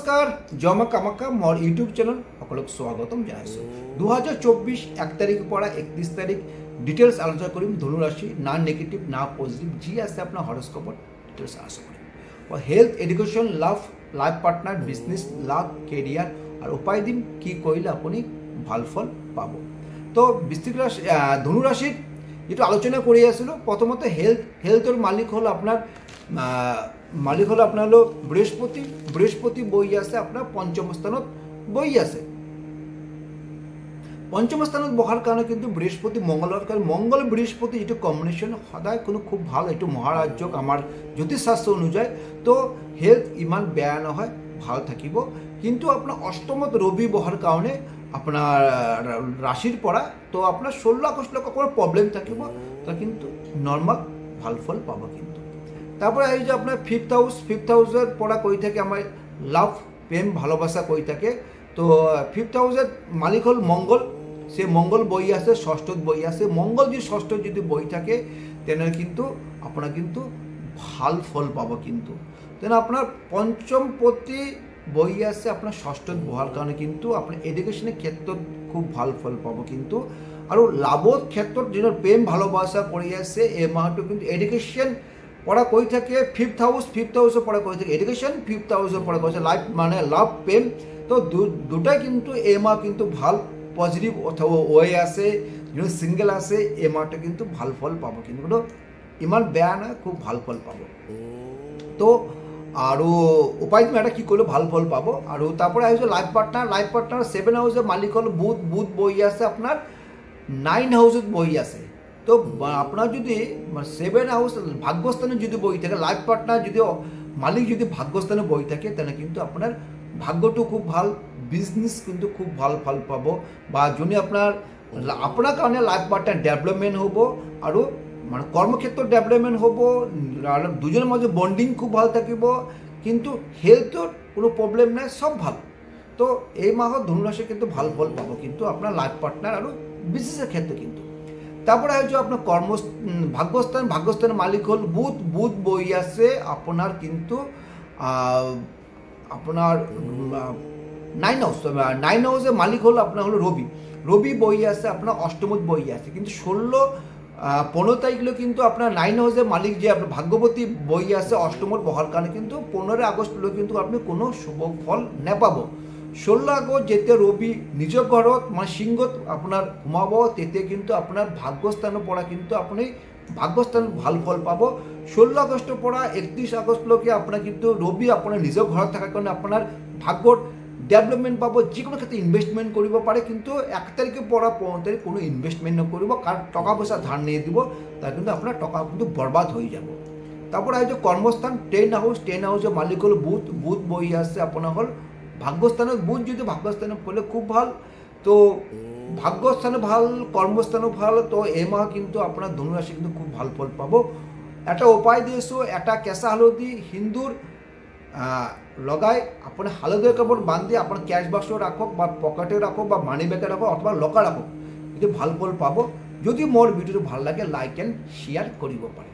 নমস্কাৰ জমা কামাকা মোৰ ইউটিউব চেনেল সকলোক স্বাগতম জনাইছোঁ 2024 1 তাৰিখৰ পৰা 31 তাৰিখ ডিটেইলছ আলোচনা কৰিম ধনু ৰাশি না নেগেটিভ না পজিটিভ যি আছে আপোনাৰ হৰস্কোপত ডিটেইলছ আলোচনা কৰিম আৰু health education love life partner business love career আৰু উপায় দিম কি কৰিলে আপুনি ভাল ফল পাব তো বৃশ্চিক ৰাশি ধনু ৰাশিৰ যেটো আলোচনা কৰি আছিলোঁ প্ৰথমতে হেলথৰ মালিক হ'ল আপোনাৰ মালিক হল আপনার বৃহস্পতি বই আছে আপনার পঞ্চম স্থানত বই আছে পঞ্চম স্থানত বহার কারণে কিন্তু বৃহস্পতি মঙ্গলের কারণে মঙ্গল বৃহস্পতি যেটা কম্বিনেশন সদায় কোনো খুব ভালো এটা মহারাজ্যক আমার জ্যোতিষশাস্ত্র অনুযায়ী তো হেলথ ইমান বেয়া নহয় ভাল থাকিব কিন্তু আপনার অষ্টমত রবি বহার কারণে আপনার রাশির পড়া তো আপনার 16 আগস্ট কোনো প্রবলেম থাকিব তা কিন্তু নর্মাল ভাল ফল পাব কিন্তু তারপরে এই যে আপনার ফিফথ হাউসের পড়া কই থাকে আমার লাভ প্রেম ভালোবাসা কই থাকে তো ফিফথ হাউসের মালিক হল মঙ্গল সে মঙ্গল বই আছে ষষ্ঠত বই আছে মঙ্গল যদি ষষ্ঠ যদি বই থাকে তেনে কিন্তু আপনার কিন্তু ভাল ফল পাব কিন্তু তেনে আপনার পঞ্চম প্রতি বই আছে আপনার ষষ্ঠত বহার কারণে কিন্তু আপনার এডুকেশনের ক্ষেত্ৰত খুব ভাল ফল পাব কিন্তু আৰ লাভৰ ক্ষেত্ৰত যেন প্রেম ভালোবাসা পড়ে আছে এই মাহটো কিন্তু এডুকেশন পড়া কই থাকে ফিফথ হাউসে পড়া কই থাকে এডুকেশন ফিফথ হাউসে পড়া কই লাইফ মানে লাভ প্রেম তো দুটাই কিন্তু এই মাহ কিন্তু ভাল পজিটিভ অথবা ওয়ে আছে যেন সিঙ্গেল আছে এই মাহটা কিন্তু ভাল ফল পাব কিন্তু ইমান বেয়া না খুব ভাল ফল পাব তো আৰু উপায় তুমি এটা কি কৰলে ভাল ফল পাব আৰু তারপরে আহিছে লাইফ পার্টনার 7 হাউসে মালিক হল বুধ বই আছে আপনার 9 হাউসত বই আছে তো আপনার যদি 7 হাউস ভাগ্যস্থানে যদি বই থাকে লাইফ পার্টনার যদি মালিক যদি ভাগ্যস্থানে বই থাকে তাহলে কিন্তু আপনার ভাগ্যটো খুব ভাল বিজনেস কিন্তু খুব ভাল ফল পাব বা যদি আপনার কারণে লাইফ পার্টনার ডেভেলপমেন্ট হব আর মানে কর্মক্ষেত্র ডেভেলপমেন্ট হব আর দুজনের মাঝে বন্ডিং খুব ভাল থাকিব কিন্তু হেলথর কোনো প্রবলেম নাই সব ভাল তো এই মাহত ধনুরাশি কিন্তু ভাল ফল পাব কিন্তু আপনার লাইফ পার্টনার আর বিজনেসের ক্ষেত্রে কিন্তু তারপরে হচ্ছে আপনার ভাগ্যস্থান মালিক হল বুধ বই আছে আপনার কিন্তু আপনার 9 হাউসে মালিক হল আপনার হলো রবি বই আছে আপনার অষ্টমত বই আছে কিন্তু 15 তারিখে কিন্তু আপনার 9 হাউসে মালিক যে আপনার ভাগ্যবতী বই আছে অষ্টমত বহার কারণে কিন্তু 15 আগস্ট কিন্তু আপনি কোনো শুভ ফল নেপাব 16 আগস্ট যেতে রবি নিজ ঘরত মানে সিংহত আপনার ঘুমাব তেতে কিন্তু আপনার ভাগ্যস্থানের পড়া কিন্তু আপনি ভাগ্যস্থান ভাল ফল পাব 16 আগস্ট পড়া 31 আগস্টলৈকে আপনার কিন্তু রবি আপনার নিজ ঘরত থাকার কারণে আপনার ভাগ্যর ডেভেলপমেন্ট পাব যে কোনো ক্ষেত্রে ইনভেস্টমেন্ট করব পারে কিন্তু 1 তারিখে পড়া 15 তারিখ কোনো ইনভেস্টমেন্ট নকরিব কারণ টাকা পয়সা ধার নিয়ে দিব তার কিন্তু আপনার টাকা কিন্তু বরবাদ হয়ে যাব তারপর এই যে কর্মস্থান 10 হাউসে মালিক হল বুধ বই আছে আপনার হল ভাগ্যস্থানত বুধ যদি ভাগ্যস্থানে পড়লে খুব ভাল তো ভাগ্যস্থানে ভাল কর্মস্থানও ভাল তো এই মাহ কিন্তু আপনার ধনুরাশি কিন্তু খুব ভাল ফল পাব একটা উপায় দিয়েছো একটা কেঁচা হালধি হিন্দুর লগাই আপনার হালধীয় কাপড় বান্ধি আপনার ক্যাশ বাক্স রাখক বা পকেটে রাখক বা মানি ব্যাগে রাখক অথবা লকা রাখক এটি ভাল ফল পাব যদি মোর ভিডিওটি ভাল লাগে লাইক এন্ড শেয়ার করিব পারে।